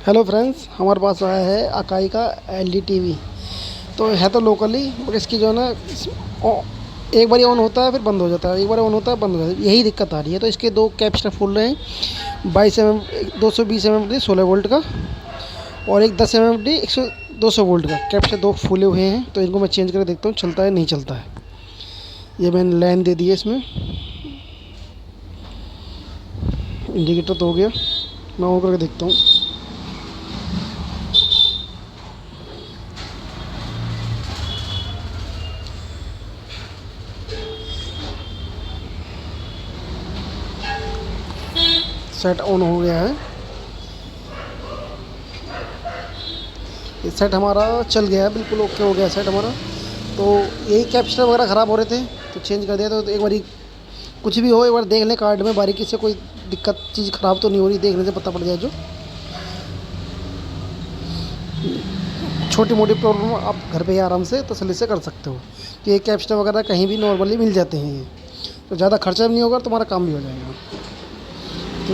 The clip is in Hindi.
हेलो फ्रेंड्स, हमारे पास आया है अकाई का एलडी टीवी। तो है तो लोकली, बट इसकी जो है ना एक बार ऑन होता है फिर बंद हो जाता है, एक बार ऑन होता है बंद हो जाता है, यही दिक्कत आ रही है। तो इसके दो कैपेसिटर फूल रहे हैं, 22 mm 220 mm 16 वोल्ट का, और एक 10 mm 200 वोल्ट का कैपेसिटर। दो फूले हुए हैं, तो इनको मैं चेंज करके देखता हूँ चलता है नहीं चलता है। ये मैंने लाइन दे दी है इसमें, इंडिकेटर तो हो गया, मैं ऑन करके देखता हूँ। सेट ऑन हो गया है, ये सेट हमारा चल गया है, बिल्कुल ओके हो गया सेट हमारा। तो यही कैपेसिटर वगैरह ख़राब हो रहे थे तो चेंज कर दिया। तो एक बारी कुछ भी हो, एक बार देख लें कार्ड में बारीकी से, कोई दिक्कत चीज़ ख़राब तो नहीं हो रही, देखने से पता पड़ जाए। जो छोटी मोटी प्रॉब्लम आप घर पे ही आराम से तसल्ली से कर सकते हो। तो ये कैपेसिटर वगैरह कहीं भी नॉर्मली मिल जाते हैं, ये तो ज़्यादा खर्चा भी नहीं होगा, तुम्हारा काम भी हो जाएगा। तो